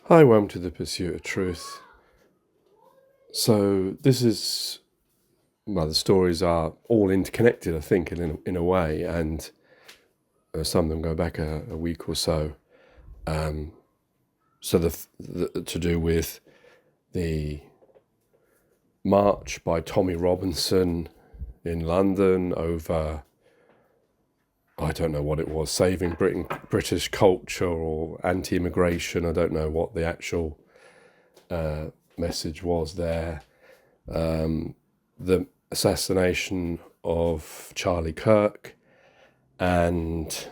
Hi, welcome to the Pursuit of Truth. So this is, well, the stories are all interconnected, I think, in a way, and some of them go back a week or so. So to do with the march by Tommy Robinson in London over, I don't know what it was, saving British culture or anti-immigration. I don't know what the actual message was there. The assassination of Charlie Kirk and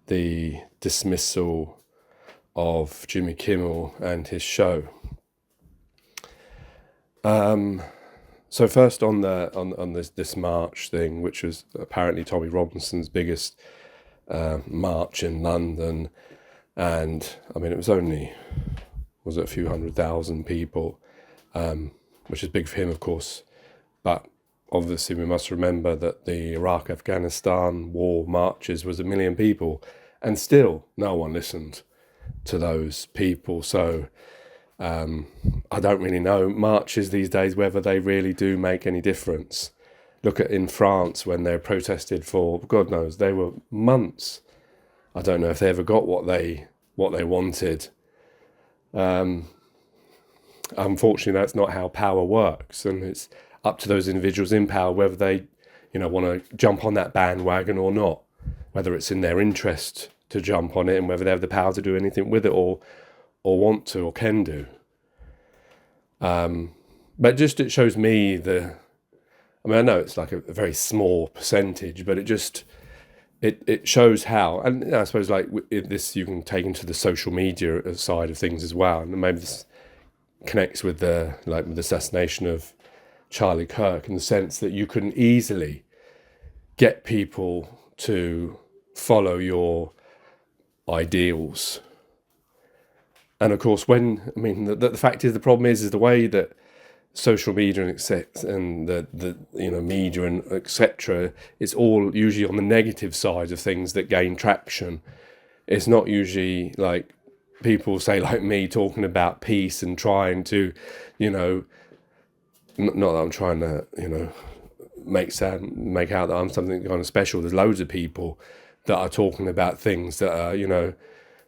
the dismissal of Jimmy Kimmel and his show. So first on this march thing, which was apparently Tommy Robinson's biggest march in London, and I mean it was a few 100,000 people, which is big for him, of course, but obviously we must remember that the Iraq-Afghanistan war marches was 1 million people, and still no one listened to those people. So I don't really know marches these days whether they really do make any difference. Look at in France when they protested for, God knows, they were months. I don't know if they ever got what they wanted. Unfortunately, that's not how power works, and it's up to those individuals in power whether they, want to jump on that bandwagon or not, whether it's in their interest to jump on it and whether they have the power to do anything with it or want to or can do. But just it shows me I know it's like a very small percentage, but it shows how, and I suppose like this you can take into the social media side of things as well, and maybe this connects with the assassination of Charlie Kirk in the sense that you can easily get people to follow your ideals. And of course, the fact is, the problem is the way that social media and the media and etc. It's all usually on the negative side of things that gain traction. It's not usually like people say like me talking about peace and trying to, not that I'm trying to, make out that I'm something kind of special. There's loads of people that are talking about things that are,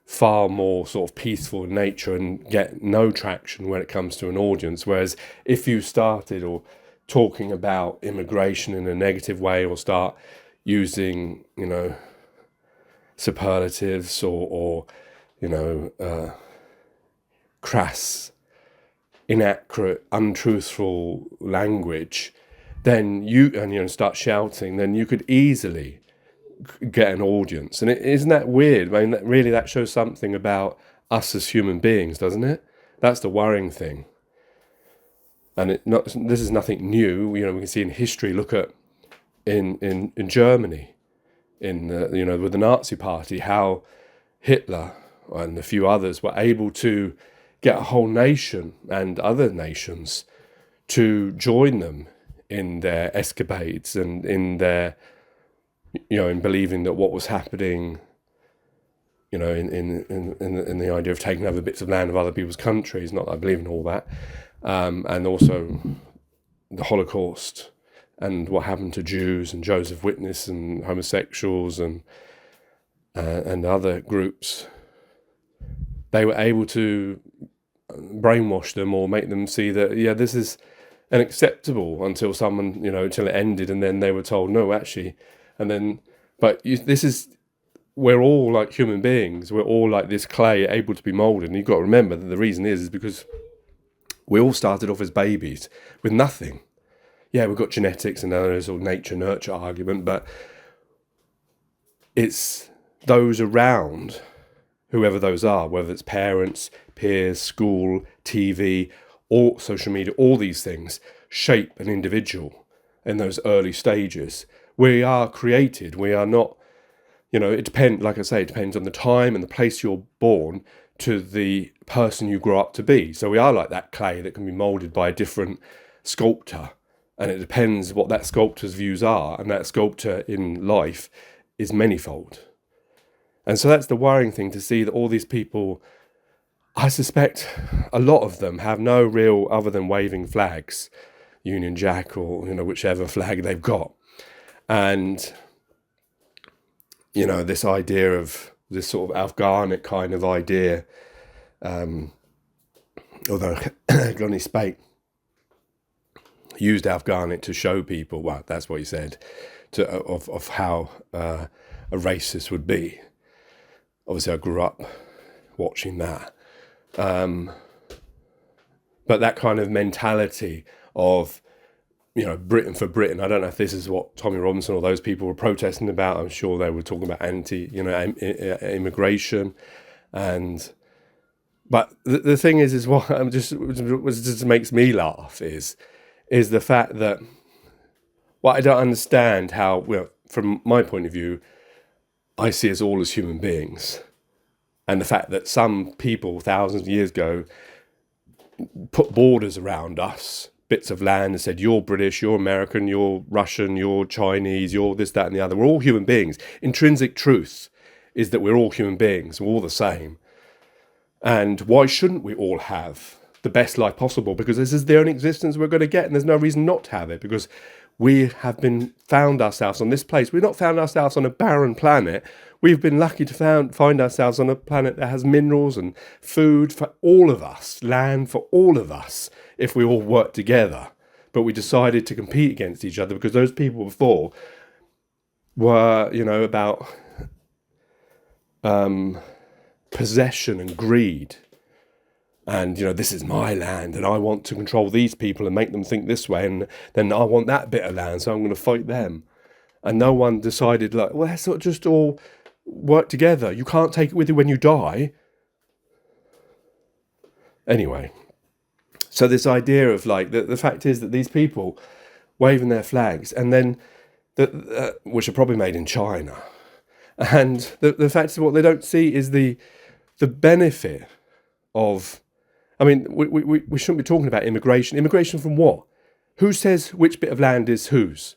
far more sort of peaceful in nature and get no traction when it comes to an audience. Whereas if you started or talking about immigration in a negative way or start using, superlatives or crass, inaccurate, untruthful language, then you start shouting, then you could easily get an audience. And isn't that weird? I mean, that shows something about us as human beings, doesn't it? That's the worrying thing. And this is nothing new. We can see in history. Look at in Germany, with the Nazi Party, how Hitler and a few others were able to get a whole nation and other nations to join them in their escapades and in their, in believing that what was happening, in the idea of taking over bits of land of other people's countries, not that I believe in all that, and also the Holocaust and what happened to Jews and Joseph Witness and homosexuals and other groups. They were able to brainwash them or make them see that, this is unacceptable until someone, until it ended, and then they were told, no, actually, and then, we're all like human beings, we're all like this clay able to be molded, and you've got to remember that the reason is because we all started off as babies with nothing. Yeah, we've got genetics and there's sort of nature-nurture argument, but it's those around, whoever those are, whether it's parents, peers, school, TV, or social media, all these things shape an individual in those early stages. We are created, we are not, it depends, like I say, it depends on the time and the place you're born to the person you grow up to be. So we are like that clay that can be molded by a different sculptor. And it depends what that sculptor's views are, and that sculptor in life is manifold. And so that's the worrying thing, to see that all these people I suspect a lot of them have no real other than waving flags, Union Jack or whichever flag they've got, and this idea of this sort of Afghanic kind of idea. Although Glony Spate used Afghanic to show people, well, that's what he said, of how a racist would be. Obviously, I grew up watching that. But that kind of mentality of, Britain for Britain. I don't know if this is what Tommy Robinson or those people were protesting about. I'm sure they were talking about immigration, but the thing is what just makes me laugh is the fact that I don't understand how, from my point of view, I see us all as human beings, and the fact that some people thousands of years ago put borders around us, bits of land, and said, you're British, you're American, you're Russian, you're Chinese, you're this, that, and the other. We're all human beings. Intrinsic truth is that we're all human beings. We're all the same. And why shouldn't we all have the best life possible? Because this is the only existence we're going to get, and there's no reason not to have it, because we have found ourselves on this place. We've not found ourselves on a barren planet. We've been lucky to find ourselves on a planet that has minerals and food for all of us, land for all of us, if we all work together. But we decided to compete against each other because those people before were, about possession and greed. And, this is my land and I want to control these people and make them think this way. And then I want that bit of land, so I'm going to fight them. And no one decided, let's not just all work together. You can't take it with you when you die. Anyway, so this idea of the fact is that these people waving their flags, and then which are probably made in China, and the fact is what they don't see is the benefit of. I mean, we shouldn't be talking about immigration. Immigration from what? Who says which bit of land is whose?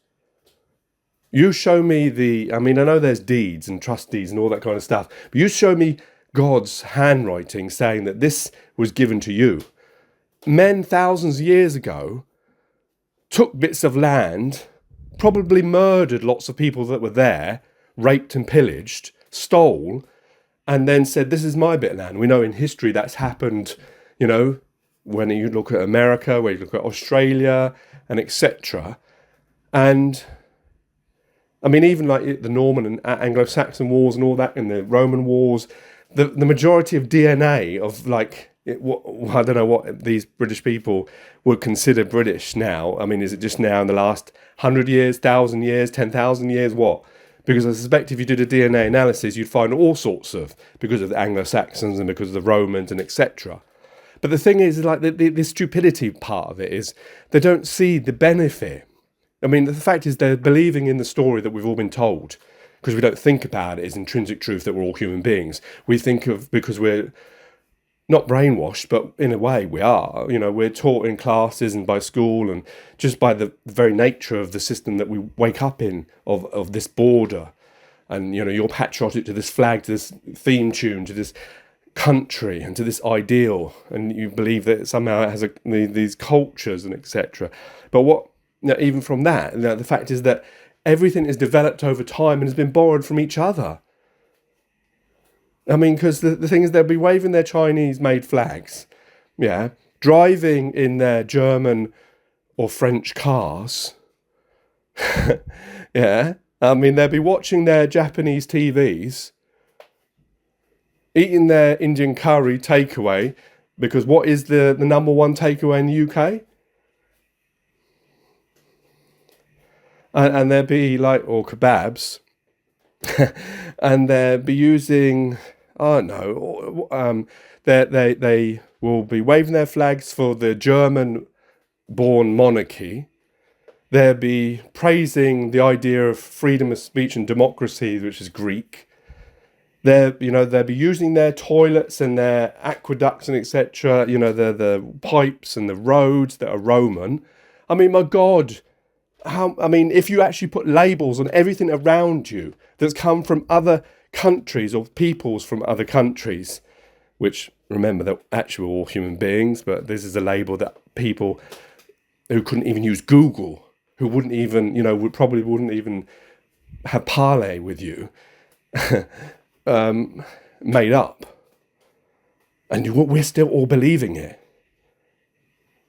You show me I know there's deeds and trust deeds and all that kind of stuff, but you show me God's handwriting saying that this was given to you. Men thousands of years ago took bits of land, probably murdered lots of people that were there, raped and pillaged, stole, and then said, this is my bit of land. We know in history that's happened, when you look at America, when you look at Australia, and etc. And I mean, even the Norman and Anglo-Saxon wars and all that, and the Roman wars, the majority of DNA of I don't know what these British people would consider British now. I mean, is it just now in the last 100 years, 1,000 years, 10,000 years, what? Because I suspect if you did a DNA analysis, you'd find all sorts of, because of the Anglo-Saxons and because of the Romans and etc. But the thing is, the stupidity part of it is they don't see the benefit. I mean, the fact is they're believing in the story that we've all been told, because we don't think about it as intrinsic truth that we're all human beings. We think of, because we're not brainwashed, but in a way we are. We're taught in classes and by school and just by the very nature of the system that we wake up in, of this border. And, you're patriotic to this flag, to this theme tune, to this country and to this ideal, and you believe that somehow it has these cultures and etc. But even from that, the fact is that everything is developed over time and has been borrowed from each other. I mean, because the thing is, they'll be waving their Chinese-made flags, driving in their German or French cars, I mean, they'll be watching their Japanese TVs, eating their Indian curry takeaway, because what is the number one takeaway in the UK? And they'll be or kebabs, and they'll be using, I don't know, they will be waving their flags for the German-born monarchy. They'll be praising the idea of freedom of speech and democracy, which is Greek. They'll be using their toilets and their aqueducts and etc. The pipes and the roads that are Roman. I mean, my God, if you actually put labels on everything around you that's come from other countries or peoples from other countries, which, remember, they're actually all human beings, but this is a label that people who couldn't even use Google, who wouldn't even, wouldn't even have parley with you, made up. And we're still all believing it.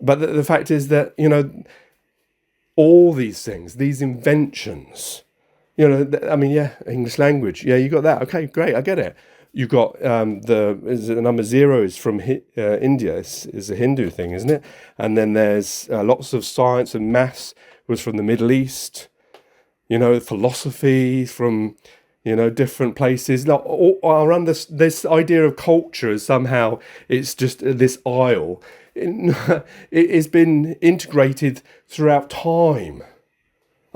But the fact is that, all these things, these inventions, English language, you got that. Okay, great, I get it. You got the number 0 is from India, is a Hindu thing, isn't it? And then there's lots of science and maths was from the Middle East, philosophy from, different places. This idea of culture is somehow, it's just this aisle. It has been integrated throughout time.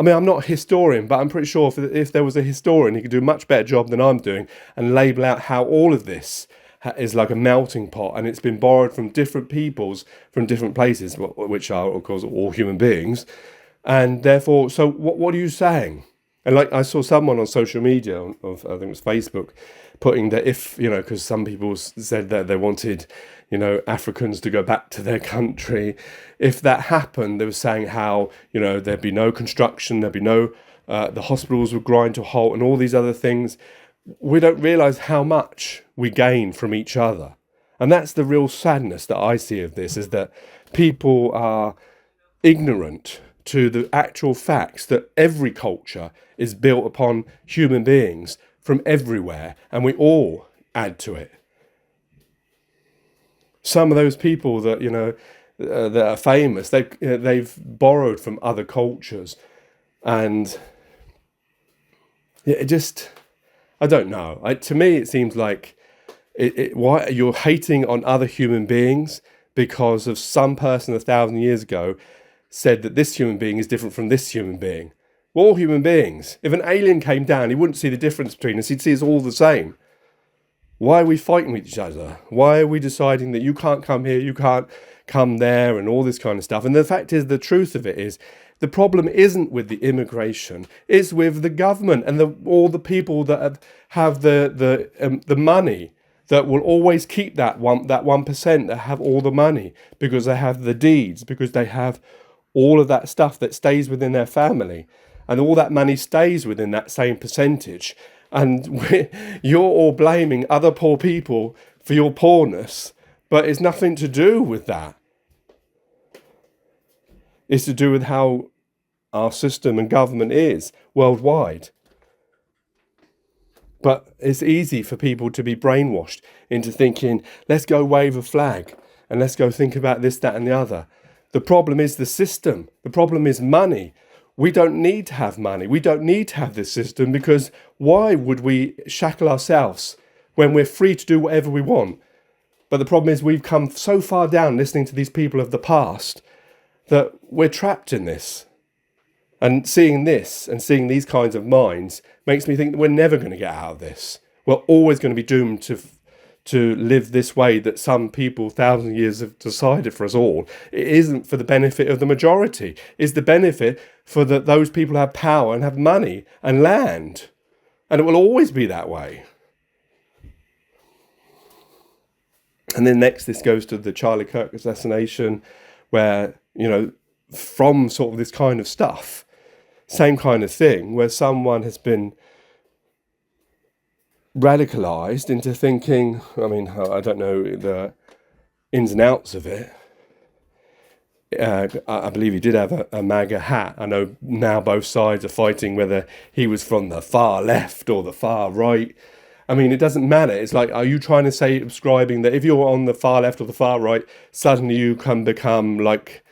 I mean, I'm not a historian, but I'm pretty sure if there was a historian, he could do a much better job than I'm doing and label out how all of this is like a melting pot, and it's been borrowed from different peoples, from different places, which are, of course, all human beings. And therefore, so what are you saying? And like I saw someone on social media, I think it was Facebook, putting that because some people said that they wanted, Africans to go back to their country. If that happened, they were saying how, there'd be no construction, there'd be no, the hospitals would grind to a halt and all these other things. We don't realise how much we gain from each other. And that's the real sadness that I see of this, is that people are ignorant to the actual facts that every culture is built upon human beings from everywhere, and we all add to it. Some of those people that that are famous, they've borrowed from other cultures, and it just, I don't know. To me, it seems like why you're hating on other human beings because of some person 1,000 years ago said that this human being is different from this human being. We're all human beings. If an alien came down, he wouldn't see the difference between us. He'd see us all the same. Why are we fighting with each other? Why are we deciding that you can't come here, you can't come there, and all this kind of stuff? And the fact is, the truth of it is, the problem isn't with the immigration. It's with the government and all the people that have the money, that will always keep that 1% that have all the money, because they have the deeds, because they have all of that stuff that stays within their family, and all that money stays within that same percentage. And you're all blaming other poor people for your poorness, but it's nothing to do with that. It's to do with how our system and government is worldwide. But it's easy for people to be brainwashed into thinking, let's go wave a flag and let's go think about this, that and the other. The problem is the system. The problem is money. We don't need to have money. We don't need to have this system, because why would we shackle ourselves when we're free to do whatever we want? But the problem is we've come so far down listening to these people of the past that we're trapped in this. And seeing this and seeing these kinds of minds makes me think that we're never going to get out of this. We're always going to be doomed to live this way that some people 1,000 years have decided for us all. It isn't for the benefit of the majority. It's the benefit for those people who have power and have money and land. And it will always be that way. And then next, this goes to the Charlie Kirk assassination, where, from sort of this kind of stuff, same kind of thing, where someone has been radicalized into thinking, I don't know the ins and outs of it. I believe he did have a MAGA hat. I know now both sides are fighting whether he was from the far left or the far right. It doesn't matter. It's like, are you trying to say, subscribing that if you're on the far left or the far right, suddenly you can become like,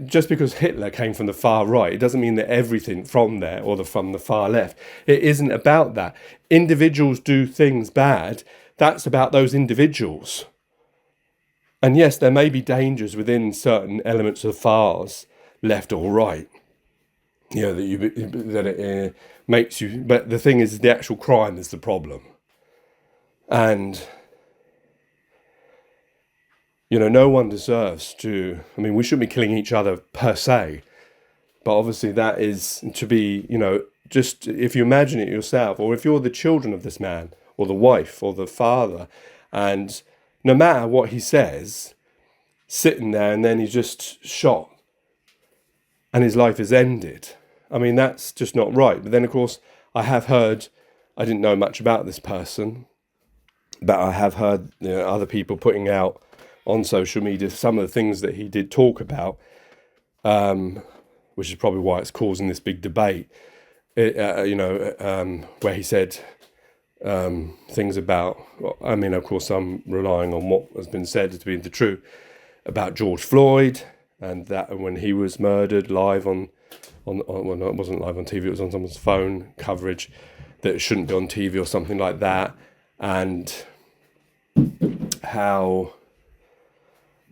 just because Hitler came from the far right, it doesn't mean that everything from there or from the far left. It isn't about that. Individuals do things bad. That's about those individuals. And yes, there may be dangers within certain elements of fars, left or right. That it makes you. But the thing is, the actual crime is the problem. And no one deserves to, we shouldn't be killing each other per se, but obviously that is to be, just if you imagine it yourself, or if you're the children of this man or the wife or the father. And no matter what he says, sitting there and then he's just shot and his life is ended. I mean, that's just not right. But then, of course, I have heard, I didn't know much about this person, but I have heard other people putting out on social media some of the things that he did talk about, which is probably why it's causing this big debate, where he said things about, I mean, of course, I'm relying on what has been said to be the truth, about George Floyd, and that when he was murdered live on well, no, it wasn't live on TV, it was on someone's phone coverage, that it shouldn't be on TV or something like that, and how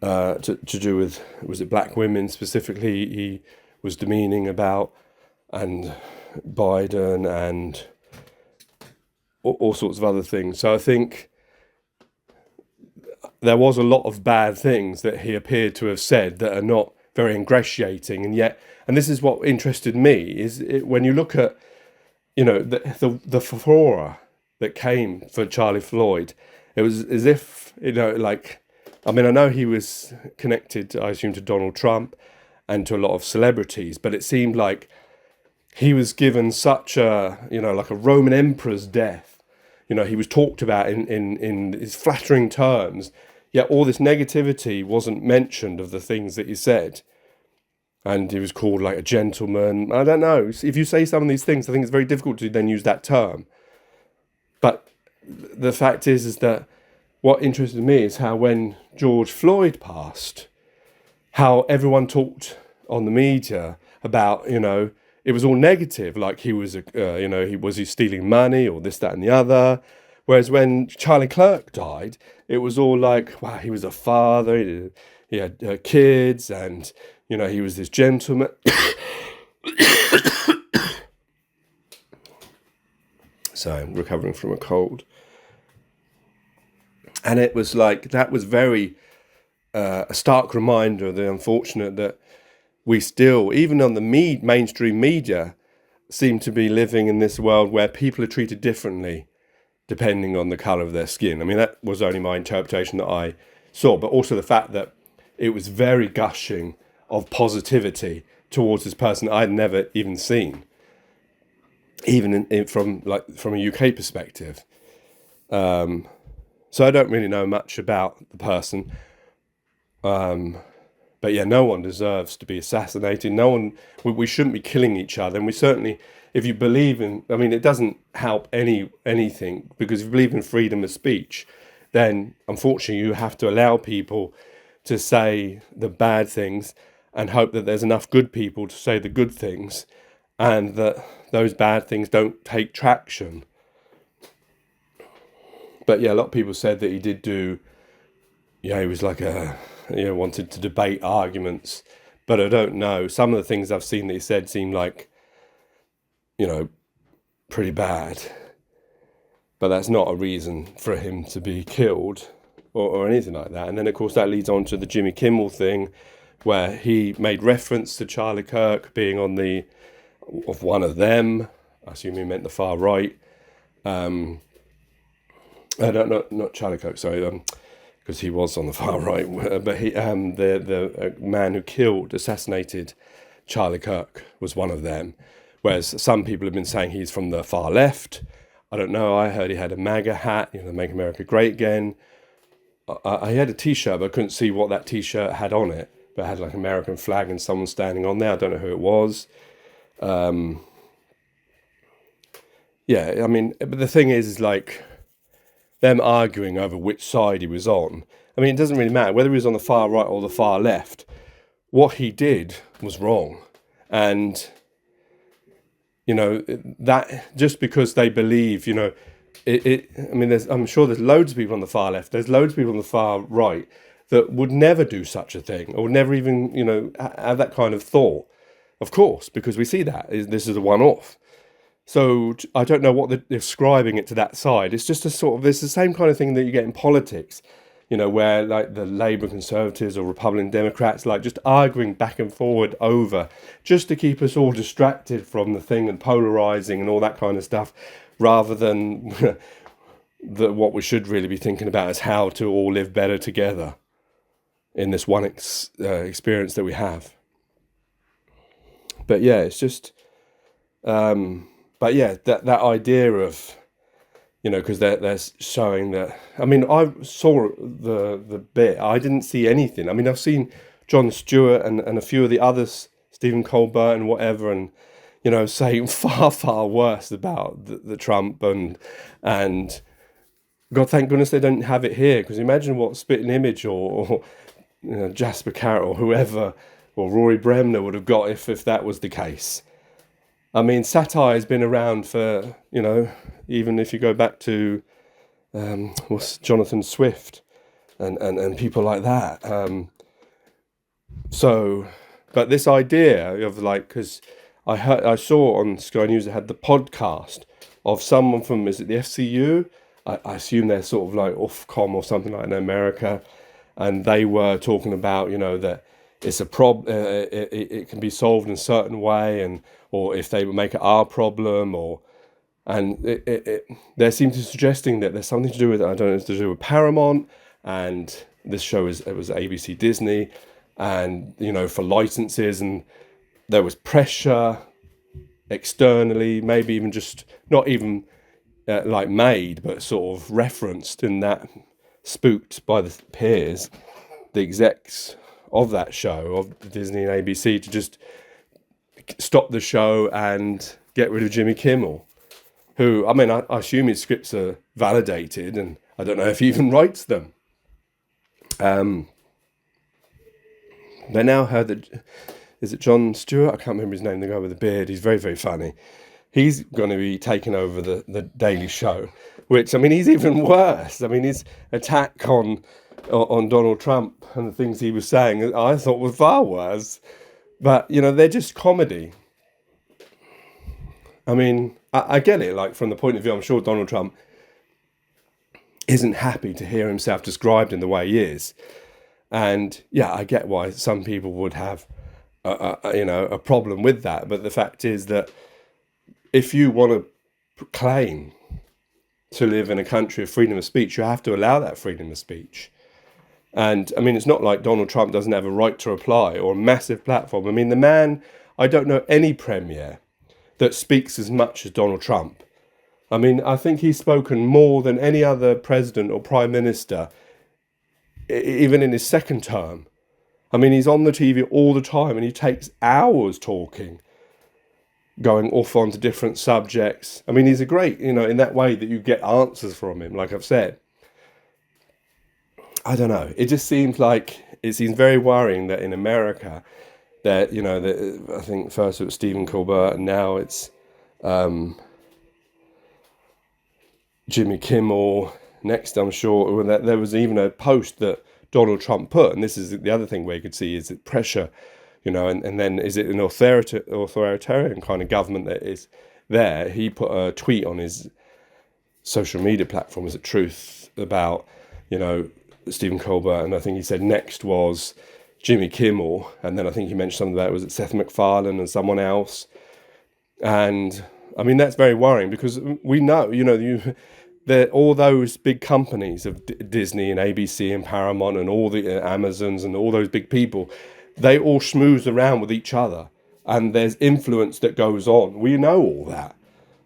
to do with, was it black women specifically, he was demeaning about, and Biden and all sorts of other things. So I think there was a lot of bad things that he appeared to have said that are not very ingratiating, and yet, and this is what interested me, is when you look at, the furore that came for Charlie Floyd, it was as if, I know he was connected, I assume, to Donald Trump and to a lot of celebrities, but it seemed like he was given such a, like a Roman emperor's death. He was talked about in his flattering terms, yet all this negativity wasn't mentioned of the things that he said. And he was called like a gentleman. I don't know. If you say some of these things, I think it's very difficult to then use that term. But the fact is that what interested me is how when George Floyd passed, how everyone talked on the media about, it was all negative, like he was, he stealing money or this, that, and the other. Whereas when Charlie Kirk died, it was all like, wow, he was a father, he had kids, and, he was this gentleman. So I'm recovering from a cold. And it was like, that was very, a stark reminder of the unfortunate that we still, even on the mainstream media, seem to be living in this world where people are treated differently depending on the colour of their skin. I mean, that was only my interpretation that I saw, but also the fact that it was very gushing of positivity towards this person I'd never even seen, even from a UK perspective. So I don't really know much about the person. But yeah, no one deserves to be assassinated. No one, we shouldn't be killing each other. And we certainly, if you believe in, I mean, it doesn't help anything, because if you believe in freedom of speech, then unfortunately you have to allow people to say the bad things and hope that there's enough good people to say the good things, and that those bad things don't take traction. But yeah, a lot of people said that he did do, he was like wanted to debate arguments, but I don't know. Some of the things I've seen that he said seem like, pretty bad. But that's not a reason for him to be killed or anything like that. And then, of course, that leads on to the Jimmy Kimmel thing, where he made reference to Charlie Kirk being of one of them. I assume he meant the far right. Not Charlie Kirk, sorry, because he was on the far right. But he, the man who assassinated Charlie Kirk was one of them. Whereas some people have been saying he's from the far left. I don't know. I heard he had a MAGA hat, Make America Great Again. I had a T-shirt, but I couldn't see what that T-shirt had on it. But it had like an American flag and someone standing on there. I don't know who it was. Yeah, I mean, but the thing is like them arguing over which side he was on. I mean, it doesn't really matter whether he was on the far right or the far left. What he did was wrong. And, that just because they believe, I'm sure there's loads of people on the far left. There's loads of people on the far right that would never do such a thing, or would never even, have that kind of thought. Of course, because we see that this is a one-off. So I don't know what they're ascribing it to that side. It's just it's the same kind of thing that you get in politics, where like the Labour Conservatives or Republican Democrats, like just arguing back and forward over, just to keep us all distracted from the thing and polarising and all that kind of stuff, rather than, that what we should really be thinking about is how to all live better together in this one experience that we have. But yeah, it's just, but yeah, that idea of, because they're showing that. I mean, I saw the bit. I didn't see anything. I mean, I've seen Jon Stewart and a few of the others, Stephen Colbert and whatever, and saying far worse about the Trump and God, thank goodness they don't have it here, because imagine what Spitting Image or Jasper Carrott or whoever or Rory Bremner would have got if that was the case. I mean, satire has been around for, even if you go back to what's Jonathan Swift and people like that. But this idea of because I saw on Sky News they had the podcast of someone from, is it the FCU? I assume they're sort of like Ofcom or something like in America, and they were talking about that it's a it can be solved in a certain way, or if they make it our problem, they seem to be suggesting that there's something to do with, I don't know, it's to do with Paramount, and this show was ABC Disney, and for licenses, and there was pressure externally, maybe even just not even made, but sort of referenced in that, spooked by the peers, the execs of that show, of Disney and ABC, to just stop the show and get rid of Jimmy Kimmel, who, I mean, I assume his scripts are validated, and I don't know if he even writes them. They now heard that, is it Jon Stewart? I can't remember his name, the guy with the beard. He's very, very funny. He's going to be taking over the Daily Show, which, I mean, he's even worse. I mean, his attack on Donald Trump and the things he was saying, I thought were far worse. But, they're just comedy. I mean, I get it, from the point of view, I'm sure Donald Trump isn't happy to hear himself described in the way he is. And, yeah, I get why some people would have, a problem with that. But the fact is that if you want to claim to live in a country of freedom of speech, you have to allow that freedom of speech. And, I mean, it's not like Donald Trump doesn't have a right to reply or a massive platform. I mean, the man, I don't know any premier that speaks as much as Donald Trump. I mean, I think he's spoken more than any other president or prime minister, even in his second term. I mean, he's on the TV all the time, and he takes hours talking, going off onto different subjects. I mean, he's a great, in that way that you get answers from him, like I've said. I don't know. It just seems very worrying that in America, that, I think first it was Stephen Colbert, and now it's Jimmy Kimmel. Next, I'm sure that there was even a post that Donald Trump put, and this is the other thing where you could see, is it pressure, and then is it an authoritarian kind of government that is there? He put a tweet on his social media platform, is it Truth, about, Stephen Colbert, and I think he said next was Jimmy Kimmel, and then I think he mentioned something about, was it Seth MacFarlane and someone else? And I mean, that's very worrying, because we know, all those big companies of Disney and ABC and Paramount and all the Amazons and all those big people, they all schmooze around with each other, and there's influence that goes on. We know all that,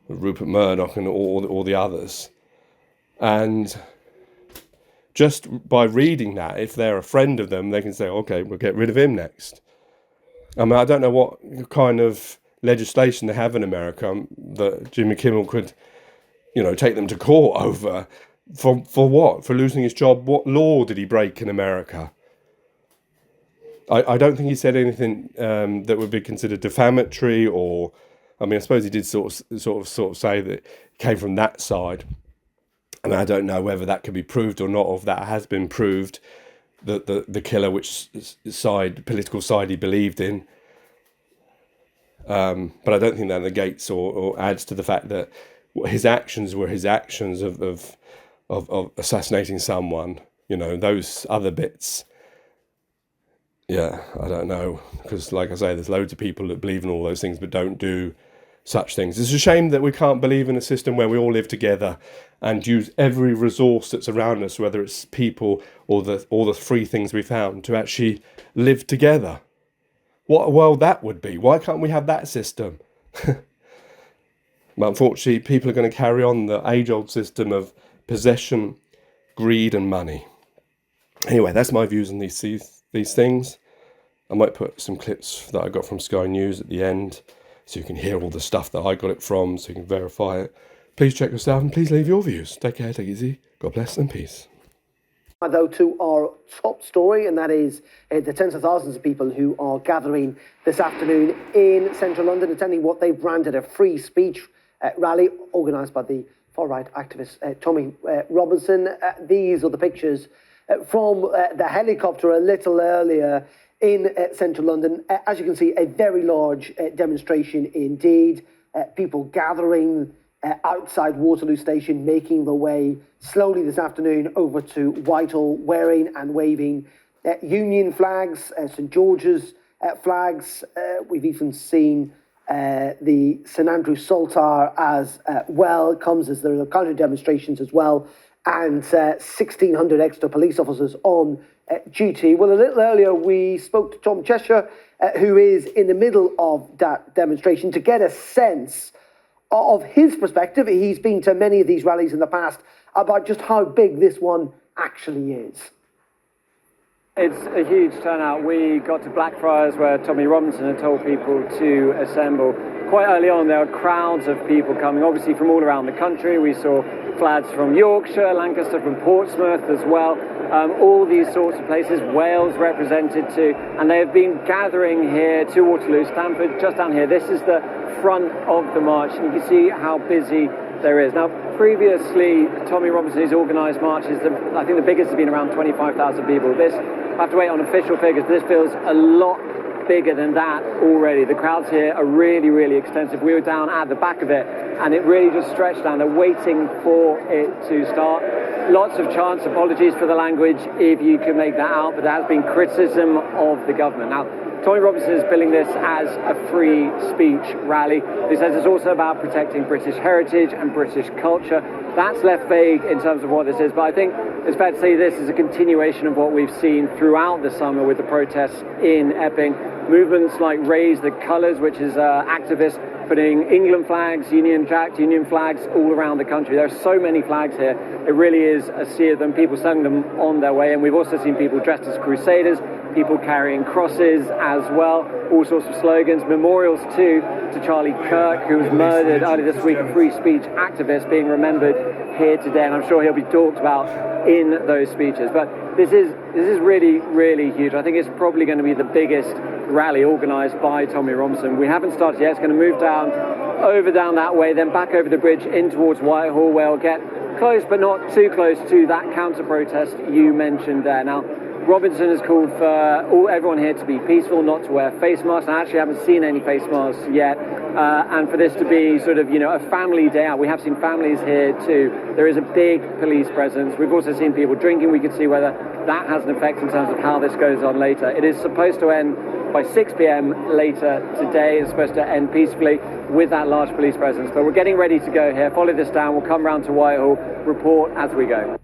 Rupert Murdoch and all the others, and just by reading that, if they're a friend of them, they can say, okay, we'll get rid of him next. I mean, I don't know what kind of legislation they have in America that Jimmy Kimmel could, take them to court over. For what? For losing his job? What law did he break in America? I don't think he said anything that would be considered defamatory, or, I mean, I suppose he did sort of say that it came from that side. And I don't know whether that can be proved or not, or if that has been proved, that the killer, which political side he believed in. But I don't think that negates or adds to the fact that his actions were his actions of assassinating someone. Those other bits. Yeah, I don't know, because like I say, there's loads of people that believe in all those things but don't do such things. It's a shame that we can't believe in a system where we all live together and use every resource that's around us, whether it's people or the free things we found, to actually live together. What a world that would be. Why can't we have that system? But unfortunately, people are going to carry on the age-old system of possession, greed and money. Anyway, that's my views on these things. I might put some clips that I got from Sky News at the end, so you can hear all the stuff that I got it from, so you can verify it. Please check yourself and please leave your views. Take care, take it easy. God bless and peace. Though to our top story, and that is the tens of thousands of people who are gathering this afternoon in central London, attending what they've branded a free speech rally organised by the far-right activist Tommy Robinson. These are the pictures from the helicopter a little earlier in central London. As you can see, a very large demonstration indeed. People gathering outside Waterloo Station, making their way slowly this afternoon over to Whitehall, wearing and waving Union flags, St George's flags. We've even seen the St Andrew Saltire as well. It comes as there are counter demonstrations as well, and 1,600 extra police officers on duty. Well, a little earlier we spoke to Tom Cheshire, who is in the middle of that demonstration, to get a sense of his perspective. He's been to many of these rallies in the past, about just how big this one actually is. It's a huge turnout. We got to Blackfriars where Tommy Robinson had told people to assemble. Quite early on there were crowds of people coming, obviously from all around the country. We saw flags from Yorkshire, Lancaster, from Portsmouth as well. All these sorts of places, Wales represented too, and they have been gathering here to Waterloo, Stamford, just down here. This is the front of the march, and you can see how busy there is. Now, previously, Tommy Robinson's organised marches, I think the biggest has been around 25,000 people. This, I have to wait on official figures, this feels a lot bigger than that already. The crowds here are really, really extensive. We were down at the back of it, and it really just stretched down. They're waiting for it to start. Lots of chants, apologies for the language if you can make that out, but there has been criticism of the government. Now, Tommy Robinson is billing this as a free speech rally. He says it's also about protecting British heritage and British culture. That's left vague in terms of what this is, but I think it's fair to say this is a continuation of what we've seen throughout the summer with the protests in Epping. Movements like Raise the Colours, which is activists putting England flags, Union Jacks, Union flags all around the country. There are so many flags here. It really is a sea of them, people selling them on their way. And we've also seen people dressed as crusaders, people carrying crosses as well, all sorts of slogans, memorials too to Charlie Kirk, who was murdered earlier this week, a free speech activist being remembered here today, and I'm sure he'll be talked about in those speeches. But this is really, really huge. I think it's probably going to be the biggest rally organised by Tommy Robinson. We haven't started yet. It's going to move down that way, then back over the bridge in towards Whitehall, where we'll get close but not too close to that counter-protest you mentioned there. Now, Robinson has called for everyone here to be peaceful, not to wear face masks. I actually haven't seen any face masks yet. And for this to be sort of, a family day out. We have seen families here too. There is a big police presence. We've also seen people drinking. We could see whether that has an effect in terms of how this goes on later. It is supposed to end by 6 p.m. later today. It's supposed to end peacefully with that large police presence. But we're getting ready to go here. Follow this down. We'll come round to Whitehall, report as we go.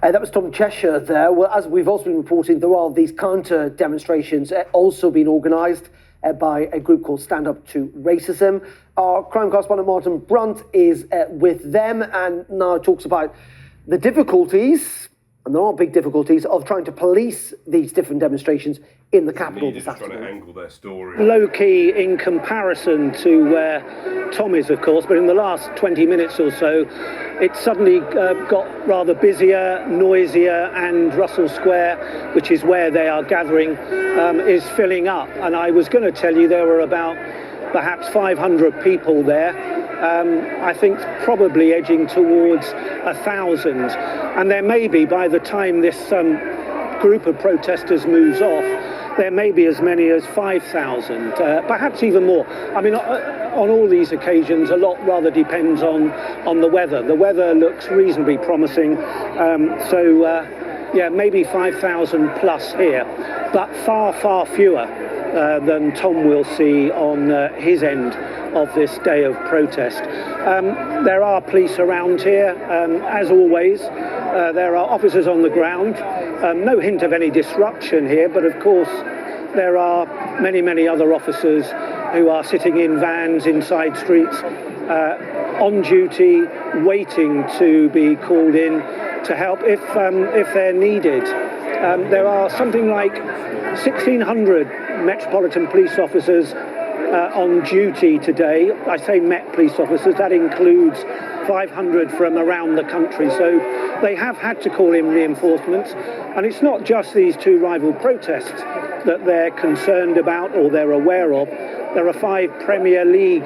That was Tom Cheshire there. Well, as we've also been reporting, there are these counter demonstrations also being organised by a group called Stand Up to Racism. Our crime correspondent Martin Brunt is with them and now talks about the difficulties, and there are big difficulties, of trying to police these different demonstrations in the capital this afternoon. Trying to angle their story. Low key in comparison to where Tom is, of course, but in the last 20 minutes or so, it suddenly got rather busier, noisier, and Russell Square, which is where they are gathering, is filling up. And I was going to tell you there were about perhaps 500 people there. I think probably edging towards 1,000. And there may be, by the time this group of protesters moves off, there may be as many as 5,000, perhaps even more. I mean, on all these occasions, a lot rather depends on the weather. The weather looks reasonably promising, yeah, maybe 5,000 plus here, but far, far fewer than Tom will see on his end of this day of protest. There are police around here, as always. There are officers on the ground. No hint of any disruption here, but of course there are many, many other officers who are sitting in vans inside streets, on duty, waiting to be called in to help if they're needed. There are something like 1,600 Metropolitan Police officers on duty today. I say Met Police officers, that includes 500 from around the country. So they have had to call in reinforcements. And it's not just these two rival protests that they're concerned about or they're aware of. There are 5 Premier League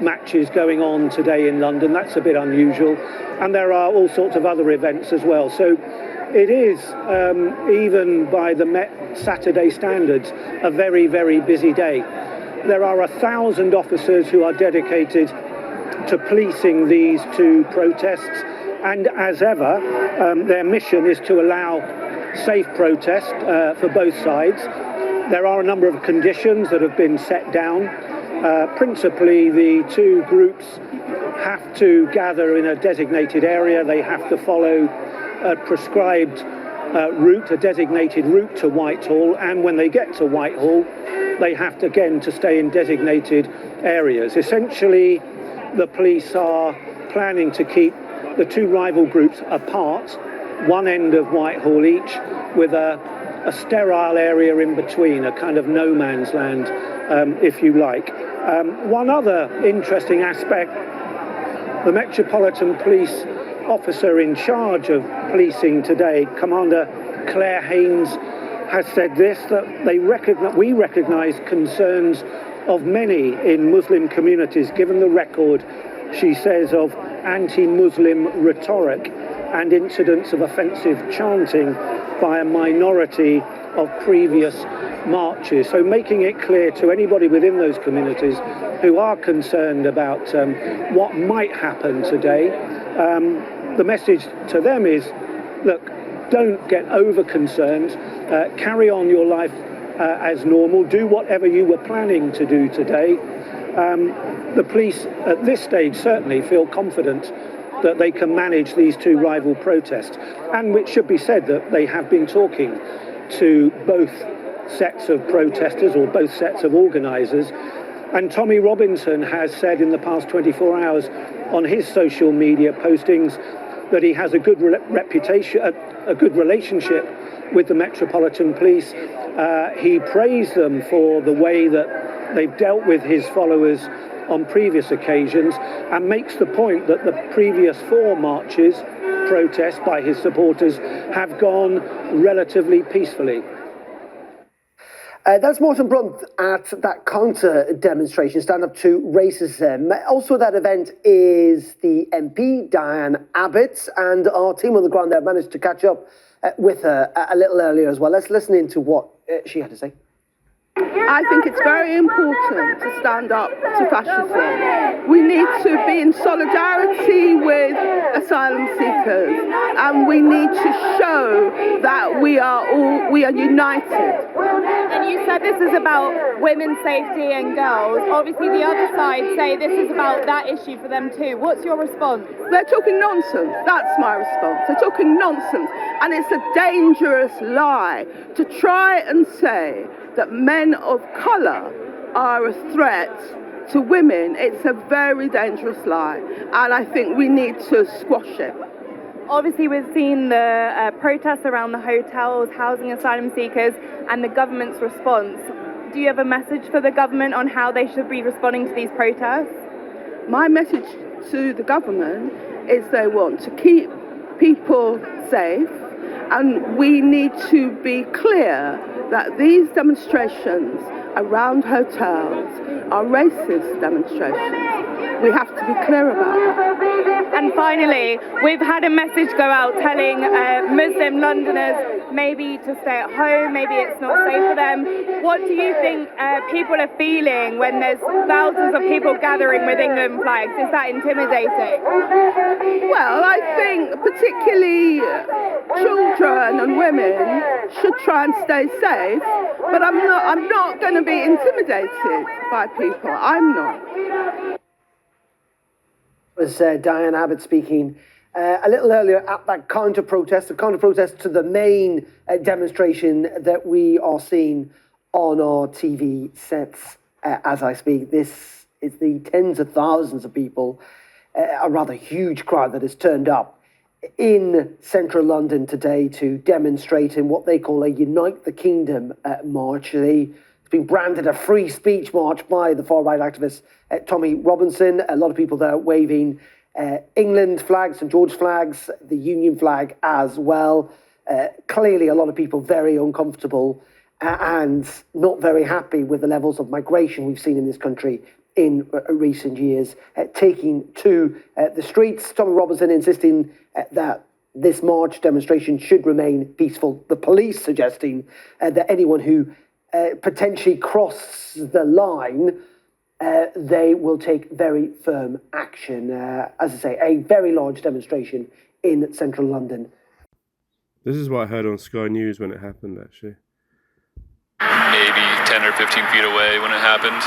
matches going on today in London. That's a bit unusual. And there are all sorts of other events as well. So it is, even by the Met Saturday standards, a very, very busy day. There are 1,000 officers who are dedicated to policing these two protests. And as ever, their mission is to allow safe protest for both sides. There are a number of conditions that have been set down. Principally, the two groups have to gather in a designated area. They have to follow a prescribed route, a designated route to Whitehall. And when they get to Whitehall, they have to, again, to stay in designated areas. Essentially, the police are planning to keep the two rival groups apart, one end of Whitehall each, with a sterile area in between, a kind of no man's land, if you like. One other interesting aspect, the Metropolitan Police officer in charge of policing today, Commander Claire Haynes, has said this, that we recognise concerns of many in Muslim communities, given the record, she says, of anti-Muslim rhetoric and incidents of offensive chanting by a minority of previous marches. So making it clear to anybody within those communities who are concerned about what might happen today, the message to them is, look, don't get over concerned, carry on your life as normal, do whatever you were planning to do today. The police at this stage certainly feel confident that they can manage these two rival protests, and it should be said that they have been talking to both sets of protesters or both sets of organisers. And Tommy Robinson has said in the past 24 hours on his social media postings that he has a good reputation, a good relationship with the Metropolitan Police. He praised them for the way that they've dealt with his followers on previous occasions, and makes the point that the previous 4 marches, protests by his supporters, have gone relatively peacefully. That's Morton Blunt at that counter demonstration, Stand Up to Racism. Also, that event is the MP, Diane Abbott, and our team on the ground there managed to catch up with her a little earlier as well. Let's listen into what she had to say. I think it's very important to stand up to fascism. We need to be in solidarity with asylum seekers, and we need to show that we are united. And you said this is about women's safety and girls. Obviously, the other side say this is about that issue for them too. What's your response? They're talking nonsense. That's my response. They're talking nonsense. And it's a dangerous lie to try and say that men of colour are a threat to women. It's a very dangerous lie. And I think we need to squash it. Obviously, we've seen the protests around the hotels, housing asylum seekers, and the government's response. Do you have a message for the government on how they should be responding to these protests? My message to the government is they want to keep people safe, and we need to be clear that these demonstrations around hotels are racist demonstrations. We have to be clear about that. And finally, we've had a message go out telling Muslim Londoners maybe to stay at home, maybe it's not safe for them. What do you think people are feeling when there's thousands of people gathering with England flags? Is that intimidating? Well, I think particularly children children and women should try and stay safe, but I'm not going to be intimidated by people. I'm not. It was Diane Abbott speaking a little earlier at that counter-protest, to the main demonstration that we are seeing on our TV sets as I speak. This is the tens of thousands of people, a rather huge crowd that has turned up in central London today to demonstrate in what they call a Unite the Kingdom march. It's been branded a free speech march by the far-right activist Tommy Robinson. A lot of people there waving England flags, St George flags, the Union flag as well. Clearly a lot of people very uncomfortable and not very happy with the levels of migration we've seen in this country in recent years, taking to the streets. Tommy Robinson insisting that this march demonstration should remain peaceful. The police suggesting that anyone who potentially crosses the line, they will take very firm action. As I say, a very large demonstration in central London. This is what I heard on Sky News when it happened, actually. Maybe 10 or 15 feet away when it happened.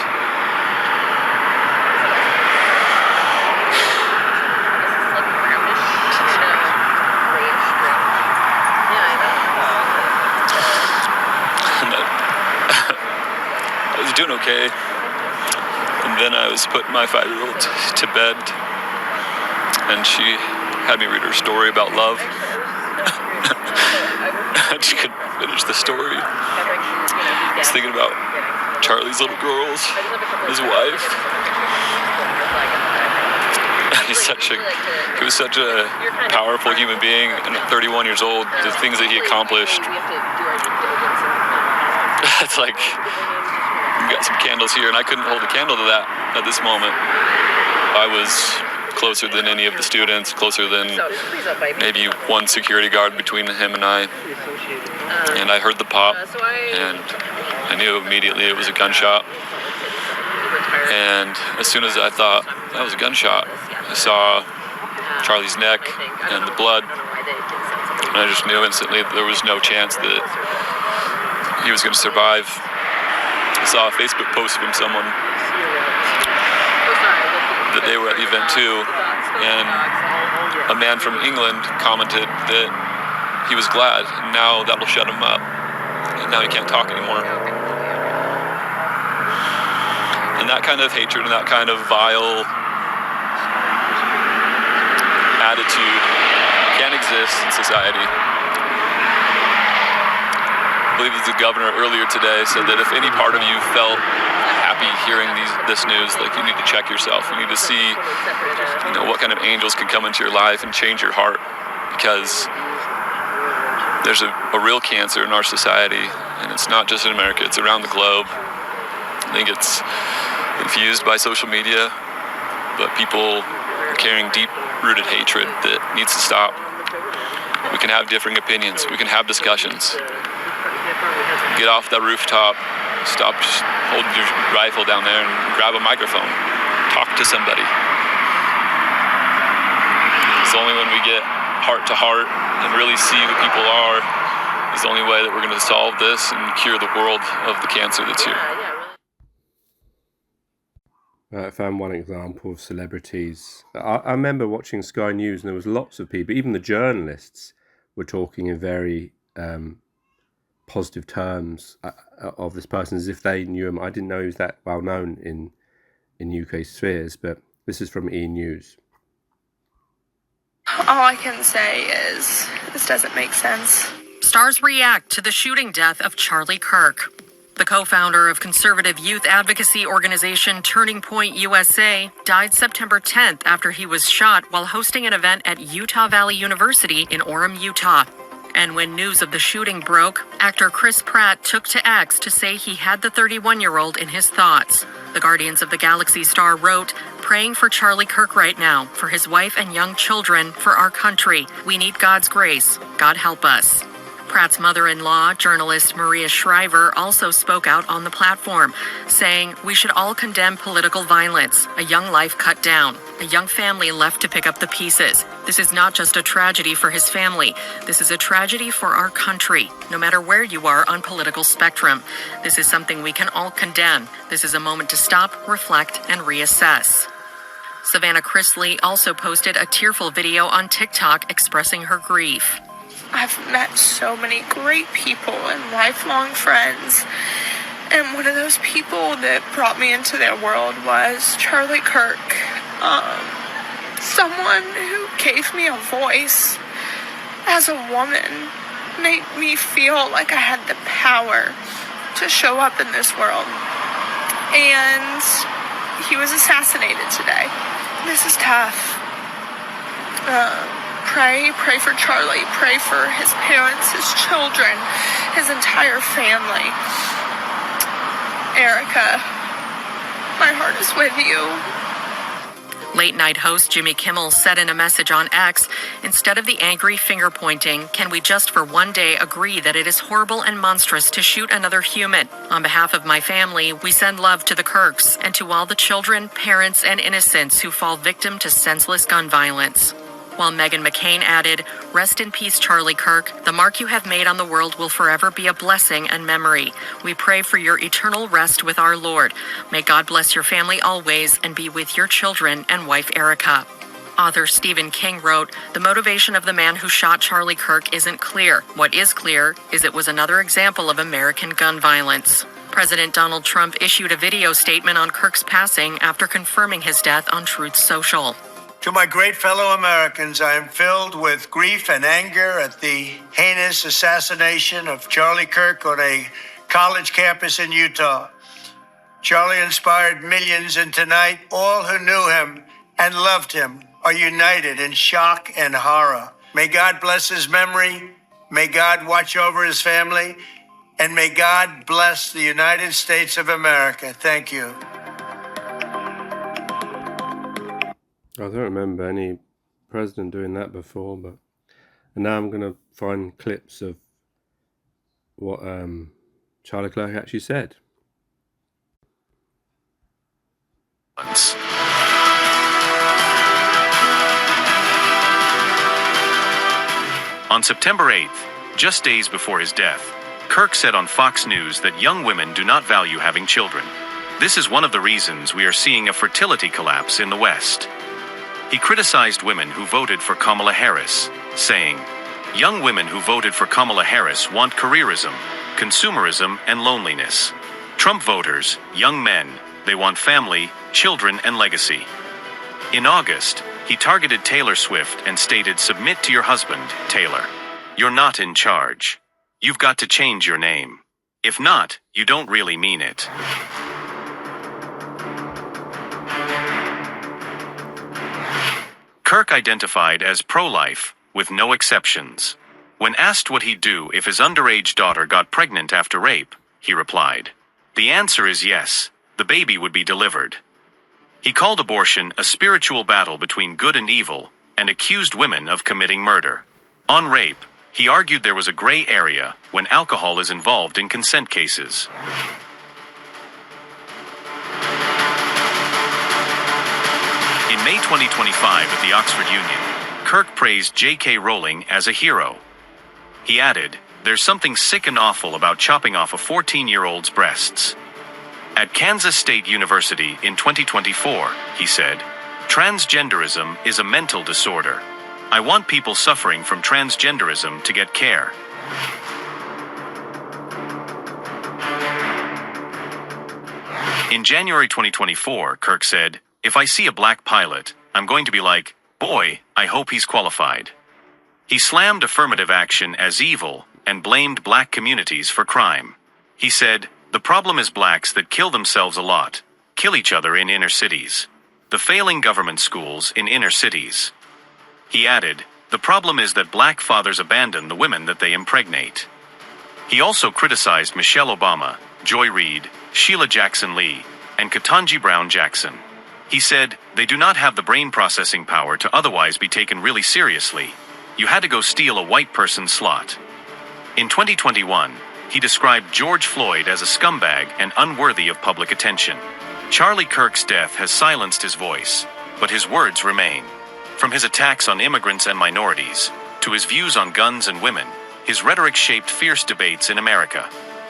I was doing okay. And then I was putting my 5-year-old to bed, and she had me read her story about love. I just couldn't finish the story. I was thinking about Charlie's little girls, his wife. He was such a powerful human being, and at 31 years old, the things that he accomplished. It's like, we got some candles here, and I couldn't hold a candle to that at this moment. I was closer than any of the students, closer than maybe one security guard between him and I. And I heard the pop, and I knew immediately it was a gunshot. And as soon as I thought that was a gunshot, I saw Charlie's neck and the blood, and I just knew instantly that there was no chance that he was going to survive. I saw a Facebook post from someone that they were at the event too, and a man from England commented that he was glad, and now that'll shut him up, and now he can't talk anymore. And that kind of hatred and that kind of vile attitude can't exist in society. I believe the governor earlier today said that if any part of you felt happy hearing this news, like, you need to check yourself. You need to see, what kind of angels can come into your life and change your heart, because there's a real cancer in our society, and it's not just in America, it's around the globe. I think it's infused by social media, but people are carrying deep-rooted hatred that needs to stop. We can have differing opinions, we can have discussions. Get off that rooftop, stop just holding your rifle down there and grab a microphone. Talk to somebody. It's only when we get heart to heart and really see who people are is the only way that we're going to solve this and cure the world of the cancer that's here. I found one example of celebrities. I remember watching Sky News, and there was lots of people, even the journalists, were talking in very positive terms of this person as if they knew him. I didn't know he was that well known in UK spheres, but this is from E! News. All I can say is this doesn't make sense. Stars react to the shooting death of Charlie Kirk. The co-founder of conservative youth advocacy organization Turning Point USA died September 10th after he was shot while hosting an event at Utah Valley University in Orem, Utah. And when news of the shooting broke, actor Chris Pratt took to X to say he had the 31-year-old in his thoughts. The Guardians of the Galaxy star wrote, "Praying for Charlie Kirk right now, for his wife and young children, for our country. We need God's grace. God help us." Pratt's mother-in-law, journalist Maria Shriver, also spoke out on the platform, saying, "We should all condemn political violence, a young life cut down, a young family left to pick up the pieces. This is not just a tragedy for his family. This is a tragedy for our country, no matter where you are on political spectrum. This is something we can all condemn. This is a moment to stop, reflect, and reassess." Savannah Chrisley also posted a tearful video on TikTok expressing her grief. I've met so many great people and lifelong friends. And one of those people that brought me into their world was Charlie Kirk. Someone who gave me a voice as a woman, made me feel like I had the power to show up in this world. And he was assassinated today. This is tough. Pray for Charlie. Pray for his parents, his children, his entire family. Erica, my heart is with you. Late-night host Jimmy Kimmel said in a message on X, "Instead of the angry finger-pointing, can we just for one day agree that it is horrible and monstrous to shoot another human? On behalf of my family, we send love to the Kirks and to all the children, parents, and innocents who fall victim to senseless gun violence." While Meghan McCain added, "Rest in peace, Charlie Kirk. The mark you have made on the world will forever be a blessing and memory. We pray for your eternal rest with our Lord. May God bless your family always and be with your children and wife Erica." Author Stephen King wrote, "The motivation of the man who shot Charlie Kirk isn't clear. What is clear is it was another example of American gun violence." President Donald Trump issued a video statement on Kirk's passing after confirming his death on Truth Social. To my great fellow Americans, I am filled with grief and anger at the heinous assassination of Charlie Kirk on a college campus in Utah. Charlie inspired millions, and tonight, all who knew him and loved him are united in shock and horror. May God bless his memory. May God watch over his family. And may God bless the United States of America. Thank you. I don't remember any president doing that before, and now I'm going to find clips of what Charlie Kirk actually said. On September 8th, just days before his death, Kirk said on Fox News that young women do not value having children. This is one of the reasons we are seeing a fertility collapse in the West. He criticized women who voted for Kamala Harris, saying, "Young women who voted for Kamala Harris want careerism, consumerism, and loneliness. Trump voters, young men, they want family, children, and legacy." In August, he targeted Taylor Swift and stated, "Submit to your husband, Taylor. You're not in charge. You've got to change your name. If not, you don't really mean it." Kirk identified as pro-life, with no exceptions. When asked what he'd do if his underage daughter got pregnant after rape, he replied, "The answer is yes, the baby would be delivered." He called abortion a spiritual battle between good and evil, and accused women of committing murder. On rape, he argued there was a gray area when alcohol is involved in consent cases. In May 2025 at the Oxford Union, Kirk praised J.K. Rowling as a hero. He added, "There's something sick and awful about chopping off a 14-year-old's breasts." At Kansas State University in 2024, he said, "Transgenderism is a mental disorder. I want people suffering from transgenderism to get care." In January 2024, Kirk said, "If I see a black pilot, I'm going to be like, boy, I hope he's qualified." He slammed affirmative action as evil and blamed black communities for crime. He said, "The problem is blacks that kill themselves a lot, kill each other in inner cities. The failing government schools in inner cities." He added, "The problem is that black fathers abandon the women that they impregnate." He also criticized Michelle Obama, Joy Reid, Sheila Jackson Lee, and Ketanji Brown Jackson. He said, "They do not have the brain processing power to otherwise be taken really seriously. You had to go steal a white person's slot." In 2021, he described George Floyd as a scumbag and unworthy of public attention. Charlie Kirk's death has silenced his voice, but his words remain. From his attacks on immigrants and minorities, to his views on guns and women, his rhetoric shaped fierce debates in America.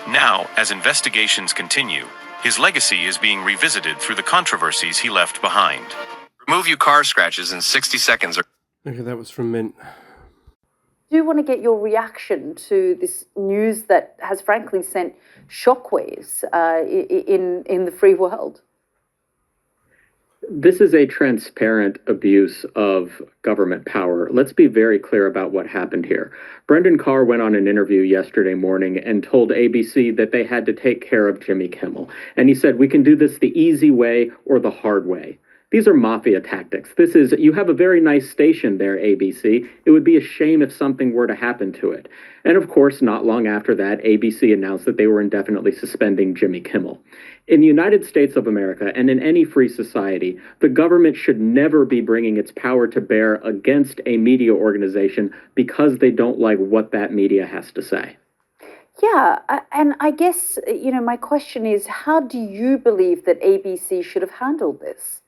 Now, as investigations continue, his legacy is being revisited through the controversies he left behind. Remove your car scratches in 60 seconds. Okay, that was from Mint. I do want to get your reaction to this news that has frankly sent shockwaves in the free world. This is a transparent abuse of government power. Let's be very clear about what happened here. Brendan Carr went on an interview yesterday morning and told ABC that they had to take care of Jimmy Kimmel. And he said, we can do this the easy way or the hard way. These are mafia tactics. You have a very nice station there, ABC. It would be a shame if something were to happen to it. And of course, not long after that, ABC announced that they were indefinitely suspending Jimmy Kimmel. In the United States of America and in any free society, the government should never be bringing its power to bear against a media organization because they don't like what that media has to say. Yeah, and I guess, my question is, how do you believe that ABC should have handled this?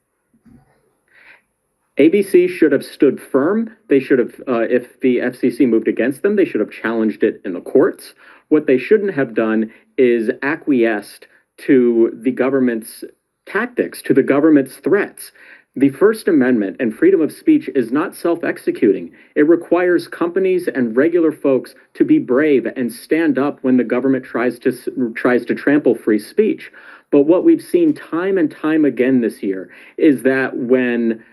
ABC should have stood firm. They should have, if the FCC moved against them, they should have challenged it in the courts. What they shouldn't have done is acquiesced to the government's tactics, to the government's threats. The First Amendment and freedom of speech is not self-executing. It requires companies and regular folks to be brave and stand up when the government tries to trample free speech. But what we've seen time and time again this year is that when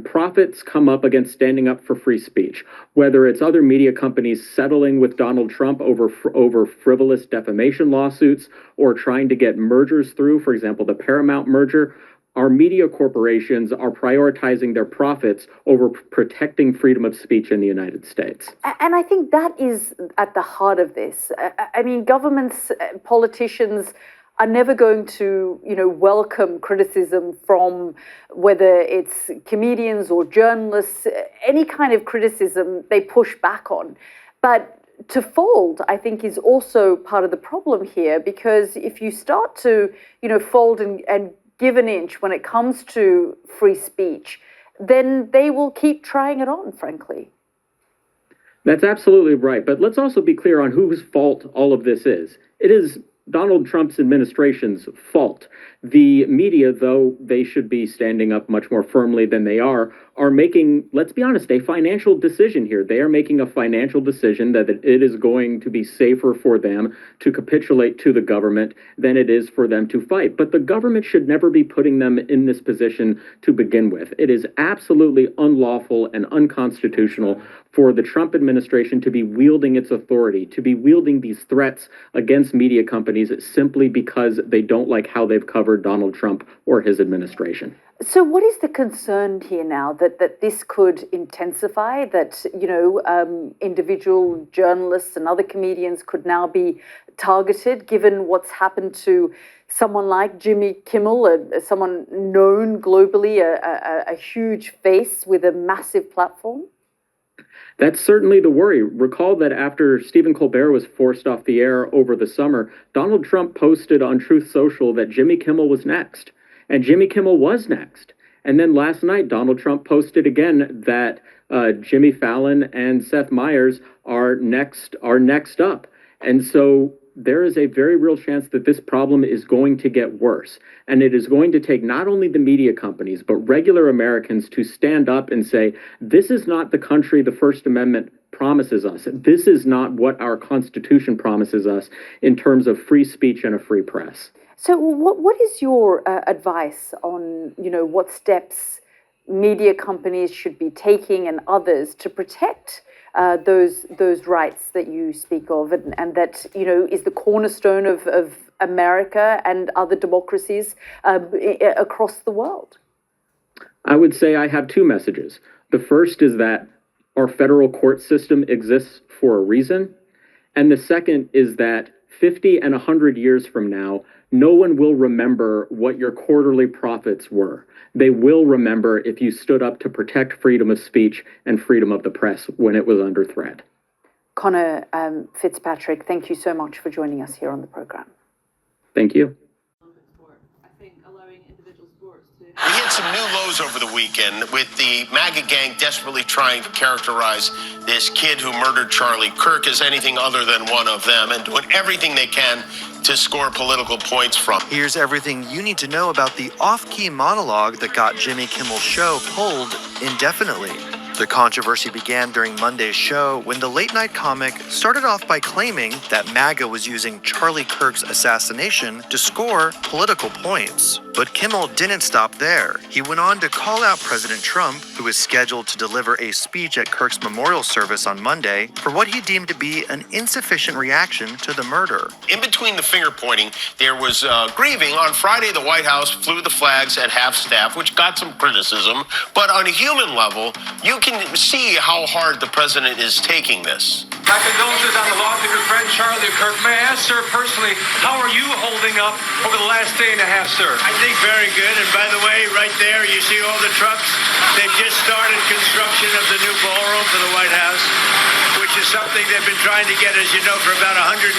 profits come up against standing up for free speech, whether it's other media companies settling with Donald Trump over frivolous defamation lawsuits or trying to get mergers through, for example, the Paramount merger, our media corporations are prioritizing their profits over protecting freedom of speech in the United States. And I think that is at the heart of this. I mean, governments, politicians are never going to, welcome criticism from whether it's comedians or journalists. Any kind of criticism they push back on. But to fold, I think, is also part of the problem here, because if you start to, fold and give an inch when it comes to free speech, then they will keep trying it on, frankly. That's absolutely right. But let's also be clear on whose fault all of this is. It is Donald Trump's administration's fault. The media, though they should be standing up much more firmly than they are making, let's be honest, a financial decision here. They are making a financial decision that it is going to be safer for them to capitulate to the government than it is for them to fight. But the government should never be putting them in this position to begin with. It is absolutely unlawful and unconstitutional for the Trump administration to be wielding its authority, to be wielding these threats against media companies simply because they don't like how they've covered Donald Trump or his administration. So what is the concern here now that this could intensify, that, individual journalists and other comedians could now be targeted, given what's happened to someone like Jimmy Kimmel, someone known globally, a huge face with a massive platform? That's certainly the worry. Recall that after Stephen Colbert was forced off the air over the summer, Donald Trump posted on Truth Social that Jimmy Kimmel was next. And Jimmy Kimmel was next. And then last night, Donald Trump posted again that Jimmy Fallon and Seth Meyers are next up. And so there is a very real chance that this problem is going to get worse. And it is going to take not only the media companies, but regular Americans to stand up and say, this is not the country the First Amendment promises us. This is not what our Constitution promises us in terms of free speech and a free press. So what is your advice on, what steps media companies should be taking and others to protect those rights that you speak of, and that, is the cornerstone of America and other democracies across the world? I would say I have two messages. The first is that our federal court system exists for a reason. And the second is that 50 and 100 years from now, no one will remember what your quarterly profits were. They will remember if you stood up to protect freedom of speech and freedom of the press when it was under threat. Connor Fitzpatrick, thank you so much for joining us here on the program. Thank you. We hit some new lows over the weekend with the MAGA gang desperately trying to characterize this kid who murdered Charlie Kirk as anything other than one of them and doing everything they can to score political points from. Here's everything you need to know about the off-key monologue that got Jimmy Kimmel's show pulled indefinitely. The controversy began during Monday's show when the late-night comic started off by claiming that MAGA was using Charlie Kirk's assassination to score political points. But Kimmel didn't stop there. He went on to call out President Trump, who is scheduled to deliver a speech at Kirk's memorial service on Monday, for what he deemed to be an insufficient reaction to the murder. In between the finger pointing, there was grieving. On Friday, the White House flew the flags at half-staff, which got some criticism. But on a human level, you can see how hard the president is taking this. My condolences on the loss of your friend Charlie Kirk. May I ask, sir, personally, how are you holding up over the last day and a half, sir? I think very good. And by the way, right there, you see all the trucks. They've just started construction of the new ballroom for the White House, which is something they've been trying to get, as you know, for about 150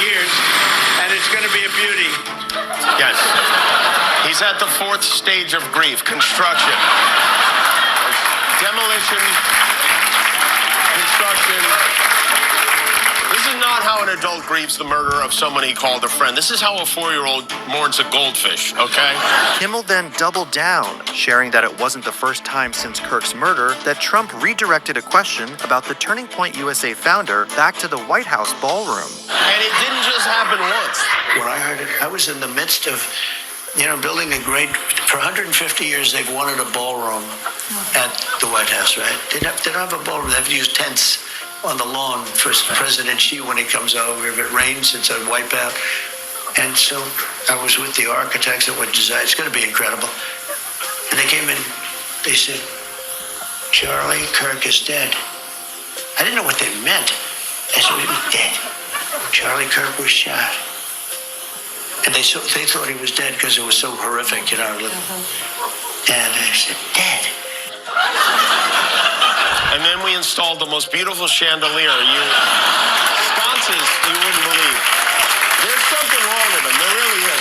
years. And it's going to be a beauty. Yes. He's at the fourth stage of grief, construction. Demolition, construction. This is not how an adult grieves the murder of someone he called a friend. This is how a 4-year-old mourns a goldfish, okay? Kimmel then doubled down, sharing that it wasn't the first time since Kirk's murder that Trump redirected a question about the Turning Point USA founder back to the White House ballroom. And it didn't just happen once. When I heard it, I was in the midst of, building a great, for 150 years, they've wanted a ballroom at the White House, right? They don't have a ballroom. They've used tents on the lawn for President Xi when he comes over. If it rains, it's a wipeout. And so I was with the architects that would design. It's going to be incredible. And they came in, they said, Charlie Kirk is dead. I didn't know what they meant. I said, he was dead. Charlie Kirk was shot. And they thought he was dead because it was so horrific, And I said, dead. And then we installed the most beautiful chandelier. Sconces you wouldn't believe. There's something wrong with them. There really is.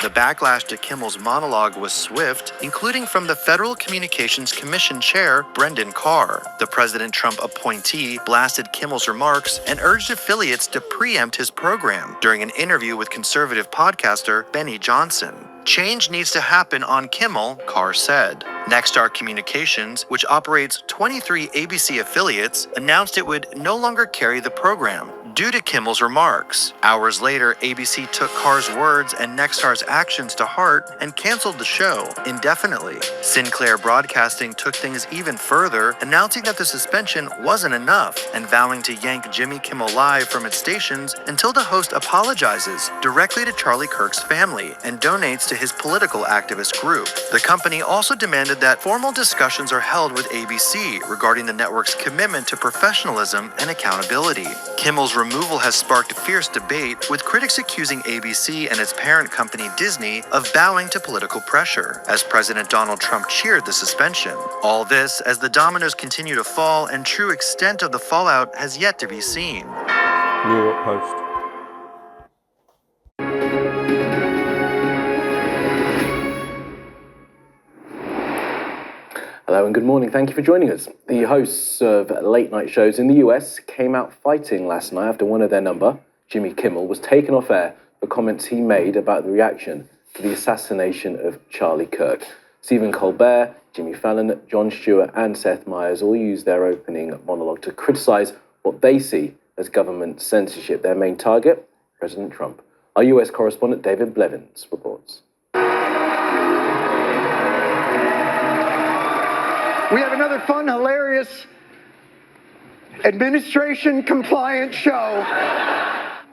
The backlash to Kimmel's monologue was swift, including from the Federal Communications Commission chair, Brendan Carr. The President Trump appointee blasted Kimmel's remarks and urged affiliates to preempt his program during an interview with conservative podcaster Benny Johnson. Change needs to happen on Kimmel, Carr said. Nexstar Communications, which operates 23 ABC affiliates, announced it would no longer carry the program due to Kimmel's remarks. Hours later, ABC took Carr's words and Nexstar's actions to heart and canceled the show indefinitely. Sinclair Broadcasting took things even further, announcing that the suspension wasn't enough and vowing to yank Jimmy Kimmel Live from its stations until the host apologizes directly to Charlie Kirk's family and donates to his political activist group. The company also demanded that formal discussions are held with ABC regarding the network's commitment to professionalism and accountability. Kimmel's removal has sparked fierce debate, with critics accusing ABC and its parent company Disney of bowing to political pressure, as President Donald Trump cheered the suspension. All this as the dominoes continue to fall and true extent of the fallout has yet to be seen. New York Post. Hello and good morning. Thank you for joining us. The hosts of late night shows in the US came out fighting last night after one of their number, Jimmy Kimmel, was taken off air for comments he made about the reaction to the assassination of Charlie Kirk. Stephen Colbert, Jimmy Fallon, Jon Stewart and Seth Meyers all used their opening monologue to criticize what they see as government censorship. Their main target, President Trump. Our US correspondent David Blevins reports. We have another fun, hilarious, administration-compliant show.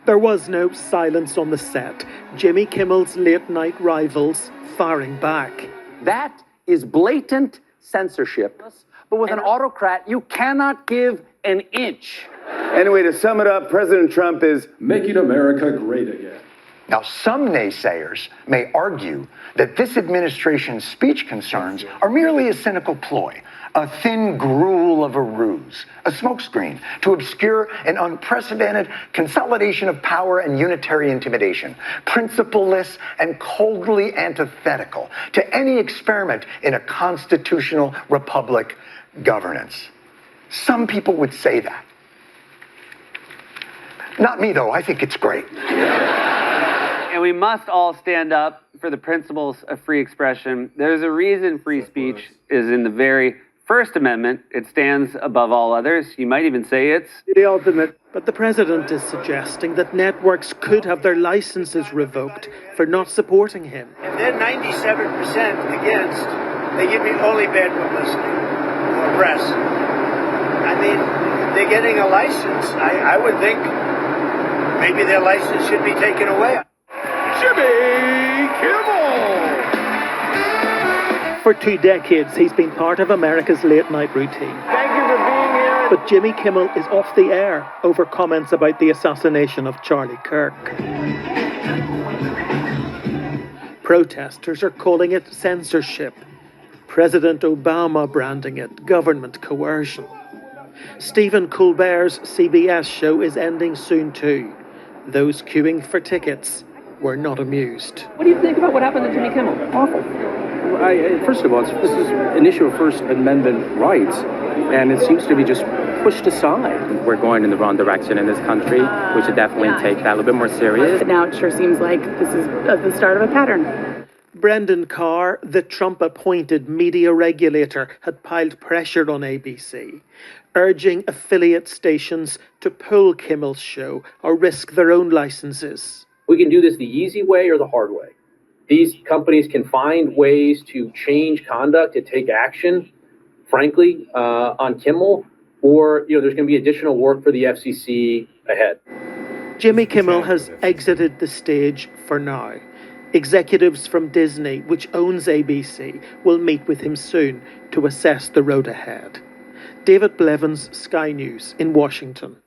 There was no silence on the set. Jimmy Kimmel's late-night rivals firing back. That is blatant censorship. But with an autocrat, you cannot give an inch. Anyway, to sum it up, President Trump is making America great again. Now, some naysayers may argue that this administration's speech concerns are merely a cynical ploy, a thin gruel of a ruse, a smokescreen to obscure an unprecedented consolidation of power and unitary intimidation, principleless and coldly antithetical to any experiment in a constitutional republic governance. Some people would say that. Not me, though. I think it's great. And we must all stand up for the principles of free expression. There's a reason free speech is in the very First Amendment. It stands above all others. You might even say it's the ultimate. But the president is suggesting that networks could have their licenses revoked for not supporting him. If they're 97% against, they give me only bad publicity or press. I mean, they're getting a license. I would think maybe their license should be taken away. Jimmy Kimmel! For 2 decades, he's been part of America's late-night routine. Thank you for being here. But Jimmy Kimmel is off the air over comments about the assassination of Charlie Kirk. Protesters are calling it censorship. President Obama branding it government coercion. Stephen Colbert's CBS show is ending soon too. Those queuing for tickets were not amused. What do you think about what happened to Jimmy Kimmel? Awful. First of all, this is an issue of First Amendment rights, and it seems to be just pushed aside. We're going in the wrong direction in this country. We should definitely take that a little bit more serious. But now it sure seems like this is the start of a pattern. Brendan Carr, the Trump-appointed media regulator, had piled pressure on ABC, urging affiliate stations to pull Kimmel's show or risk their own licenses. We can do this the easy way or the hard way. These companies can find ways to change conduct, to take action, frankly, on Kimmel, or there's going to be additional work for the FCC ahead. Jimmy Kimmel has exited the stage for now. Executives from Disney, which owns ABC, will meet with him soon to assess the road ahead. David Blevins, Sky News in Washington.